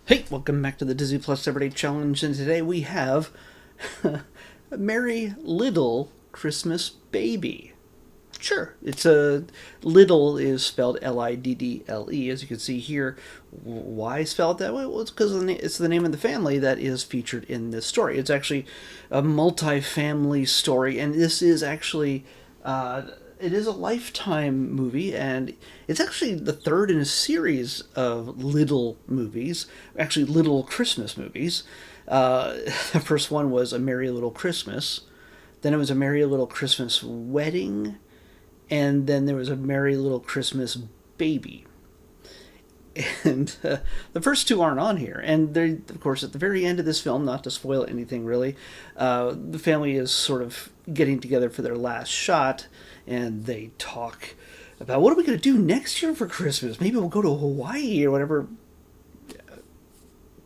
Hey, welcome back to the Disney Plus Everyday Challenge, and today we have Merry Liddle Christmas Baby. Sure, it's a Liddle is spelled Liddle, as you can see here. Why spell it that way? Well, it's because it's the name of the family that is featured in this story. It's actually a multi-family story, and this is actually it is a Lifetime movie, and it's actually the third in a series of Liddle movies, actually Liddle Christmas movies. The first one was A Merry Little Christmas, then it was A Merry Little Christmas Wedding, and then there was A Merry Little Christmas Baby. And the first two aren't on here. And they're, of course, at the very end of this film, not to spoil anything really, the family is sort of getting together for their last shot, and they talk about what are we going to do next year for Christmas? Maybe we'll go to Hawaii or whatever.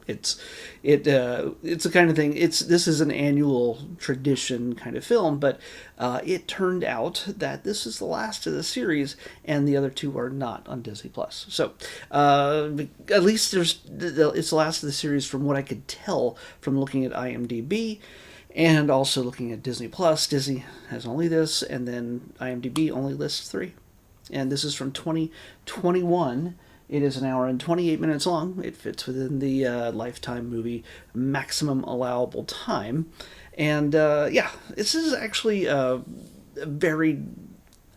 It's the kind of thing. This is an annual tradition kind of film, but it turned out that this is the last of the series, and the other two are not on Disney Plus. So at least it's the last of the series from what I could tell from looking at IMDb. And also looking at Disney Plus. Disney has only this, and then IMDb only lists 3. And this is from 2021. It is an hour and 28 minutes long. It fits within the Lifetime movie maximum allowable time. And this is actually a very...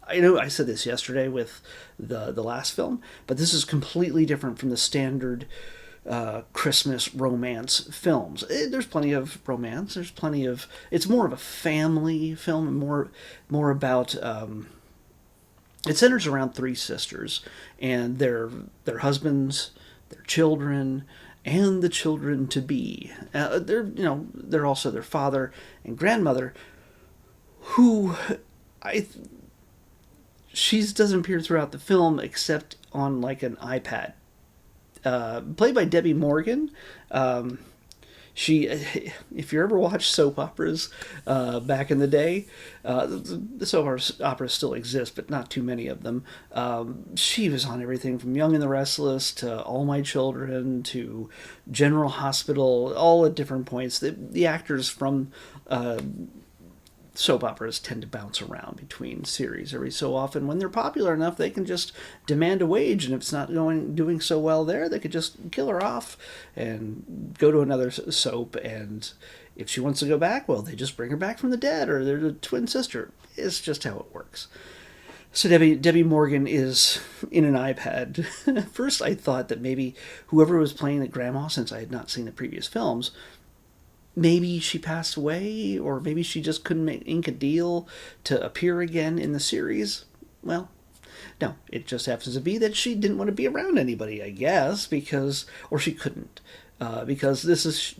I know I said this yesterday with the last film, but this is completely different from the standard Christmas romance films. There's plenty of romance. There's plenty of... It's more of a family film, and more about... it centers around 3 sisters and their husbands, their children, and the children to be. They're also their father and grandmother, who she doesn't appear throughout the film except on like an iPad. Played by Debbie Morgan. She, if you ever watched soap operas back in the day, the soap operas still exist, but not too many of them. She was on everything from Young and the Restless to All My Children to General Hospital, all at different points. The actors from soap operas tend to bounce around between series every so often. When they're popular enough, they can just demand a wage, and if it's not doing so well there, they could just kill her off and go to another soap. And if she wants to go back, well, they just bring her back from the dead, or they're the twin sister. It's just how it works. So Debbie Morgan is in an iPad. At first, I thought that maybe whoever was playing the grandma, since I had not seen the previous films, maybe she passed away, or maybe she just couldn't ink a deal to appear again in the series. Well, no, it just happens to be that she didn't want to be around anybody, I guess, or she couldn't. Because this is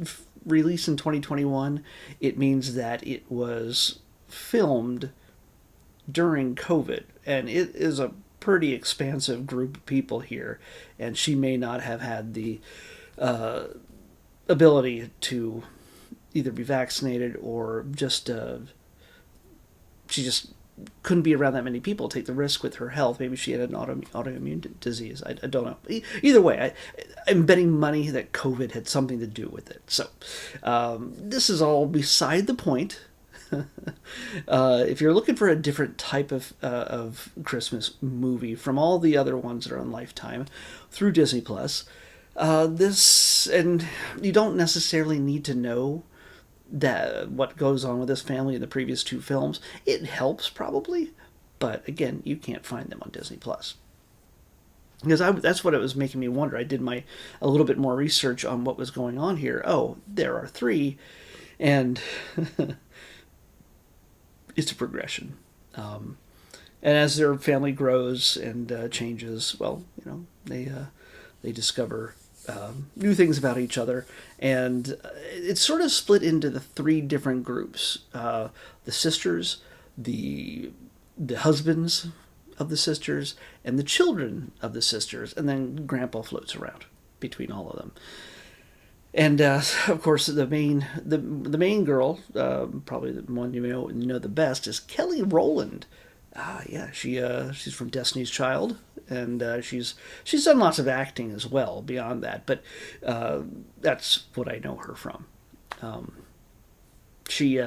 released in 2021, it means that it was filmed during COVID, and it is a pretty expansive group of people here, and she may not have had the ability to either be vaccinated or just she just couldn't be around that many people, take the risk with her health. Maybe she had an autoimmune disease. I don't know. Either way, I'm betting money that COVID had something to do with it. So this is all beside the point. If you're looking for a different type of Christmas movie from all the other ones that are on Lifetime through Disney Plus, and you don't necessarily need to know that what goes on with this family in the previous 2 films. It helps probably, but again, you can't find them on Disney Plus. Because that's what it was making me wonder. I did a little bit more research on what was going on here. Oh, there are 3, and it's a progression. And as their family grows and changes, well, they discover new things about each other, and it's sort of split into the 3 different groups: the sisters, the husbands of the sisters, and the children of the sisters, and then Grandpa floats around between all of them. And of course, the main girl, probably the one you know the best, is Kelly Rowland. Yeah, she's from Destiny's Child, and she's done lots of acting as well beyond that, but that's what I know her from. She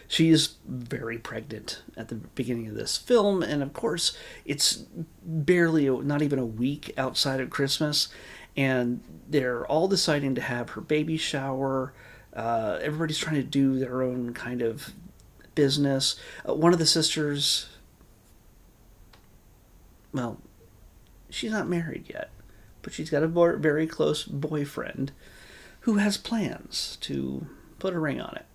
she is very pregnant at the beginning of this film, and of course it's barely not even a week outside of Christmas, and they're all deciding to have her baby shower. Everybody's trying to do their own kind of business. One of the sisters, well, she's not married yet, but she's got a very close boyfriend who has plans to put a ring on it.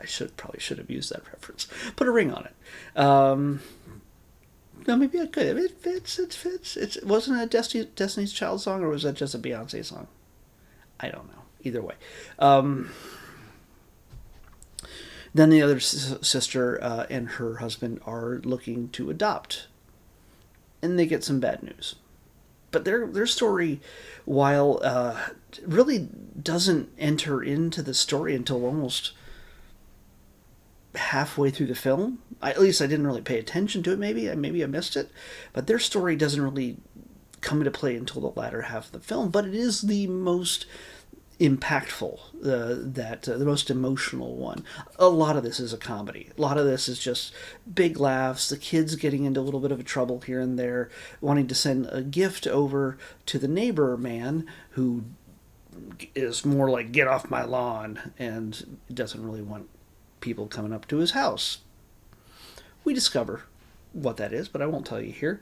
I should have used that reference. Put a ring on it. No, maybe I could. It fits. It fits. It wasn't a Destiny's Child song, or was that just a Beyonce song? I don't know. Either way. Then the other sister and her husband are looking to adopt, and they get some bad news. But their story, while really doesn't enter into the story until almost halfway through the film. At least I didn't really pay attention to it. Maybe I missed it, but their story doesn't really come into play until the latter half of the film. But it is the most impactful, the most emotional one. A lot of this is a comedy. A lot of this is just big laughs. The kids getting into a little bit of a trouble here and there, wanting to send a gift over to the neighbor man who is more like get off my lawn and doesn't really want people coming up to his house. We discover what that is, but I won't tell you here.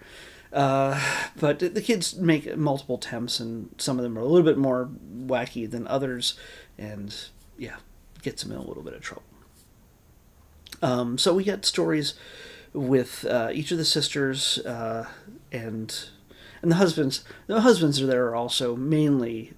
But the kids make multiple attempts, and some of them are a little bit more wacky than others, and yeah, gets them in a little bit of trouble. So we get stories with each of the sisters and the husbands. The husbands are there also mainly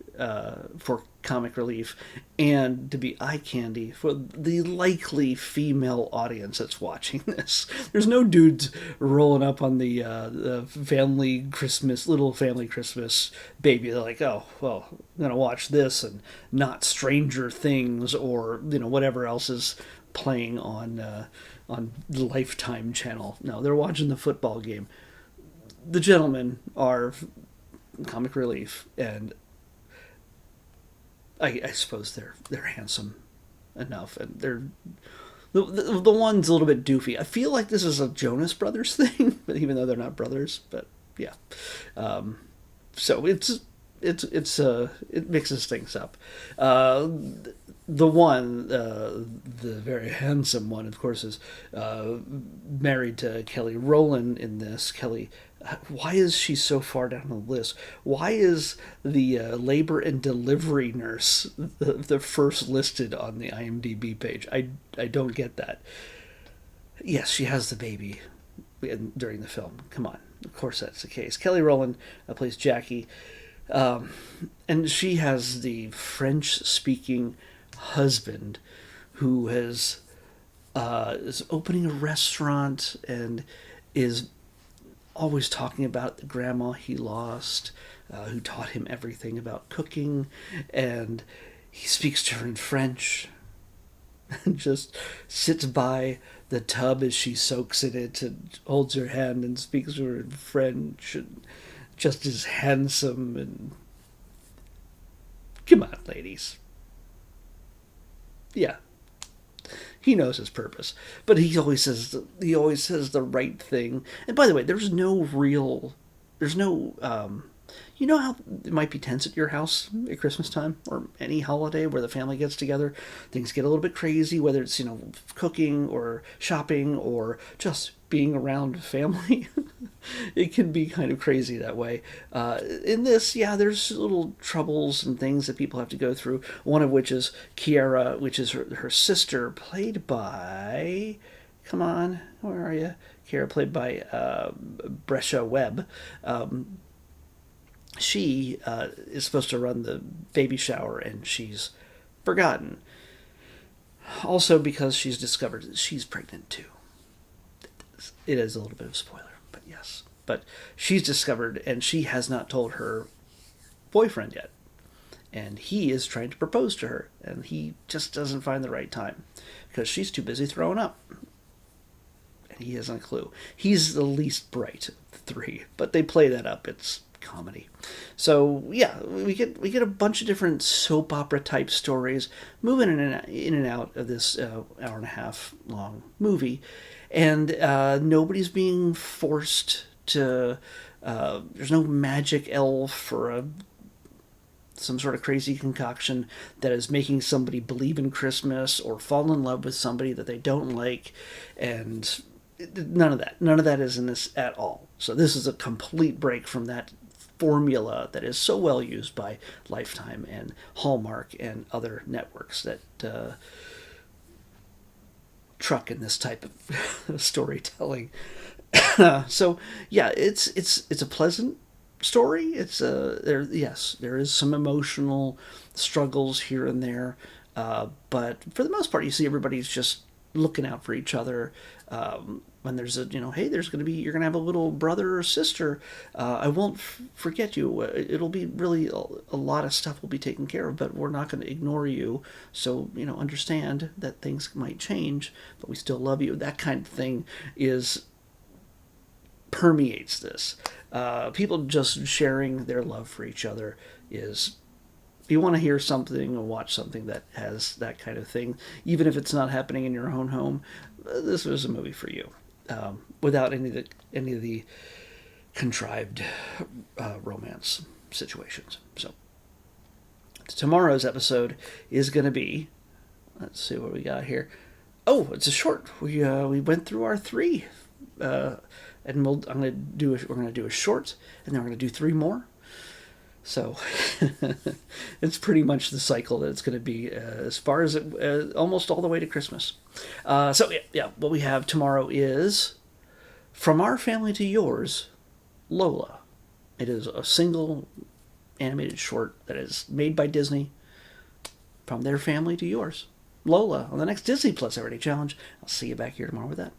for comic relief and to be eye candy for the likely female audience that's watching this. There's no dudes rolling up on the family Christmas, little family Christmas baby. They're like, oh, well, I'm going to watch this and not Stranger Things or, whatever else is playing on Lifetime channel. No, they're watching the football game. The gentlemen are comic relief, and I suppose they're handsome enough, and they're the one's a little bit doofy. I feel like this is a Jonas Brothers thing, but even though they're not brothers, but yeah. So it mixes things up. The one, the very handsome one, of course, is married to Kelly Rowland in this. Kelly, why is she so far down the list? Why is the labor and delivery nurse the first listed on the IMDb page? I don't get that. Yes, she has the baby during the film. Come on. Of course that's the case. Kelly Rowland plays Jackie. And she has the French-speaking husband who is opening a restaurant and is always talking about the grandma he lost, who taught him everything about cooking, and he speaks to her in French and just sits by the tub as she soaks in it and holds her hand and speaks to her in French, and just as handsome. And come on, ladies. Yeah, he knows his purpose, but he always says the right thing. And by the way, there's no you know how it might be tense at your house at Christmas time or any holiday where the family gets together. Things get a little bit crazy, whether it's cooking or shopping or just being around family. It can be kind of crazy that way. In this, yeah, there's little troubles and things that people have to go through. One of which is Kiara, which is her sister, played by... Come on, where are you? Kiara, played by Brescia Webb. She is supposed to run the baby shower, and she's forgotten. Also because she's discovered that she's pregnant too. It is a little bit of a spoiler, but yes. But she's discovered, and she has not told her boyfriend yet. And he is trying to propose to her, and he just doesn't find the right time because she's too busy throwing up. he hasn't a clue. He's the least bright of the three, but they play that up. It's comedy. So yeah, we get a bunch of different soap opera type stories moving in and out of this hour and a half long movie, and nobody's being forced to. There's no magic elf or some sort of crazy concoction that is making somebody believe in Christmas or fall in love with somebody that they don't like, and none of that. None of that is in this at all. So this is a complete break from that formula that is so well used by Lifetime and Hallmark and other networks that truck in this type of storytelling. So yeah, it's a pleasant story. It's there. Yes, there is some emotional struggles here and there, but for the most part, you see everybody's just looking out for each other. When there's hey, you're gonna have a little brother or sister. I won't forget you. It'll be really a lot of stuff will be taken care of, but we're not going to ignore you. So understand that things might change, but we still love you. That kind of thing permeates this. People just sharing their love for each other is. If you want to hear something or watch something that has that kind of thing, even if it's not happening in your own home, this was a movie for you, without any of the contrived romance situations. So tomorrow's episode is going to be. Let's see what we got here. Oh, it's a short. We went through our three, and we're going to do a short, and then we're going to do three more. So it's pretty much the cycle that it's going to be as far as almost all the way to Christmas. So yeah, what we have tomorrow is From Our Family to Yours, Lola. It is a single animated short that is made by Disney. From their family to yours, Lola, on the next Disney Plus Everyday Challenge. I'll see you back here tomorrow with that.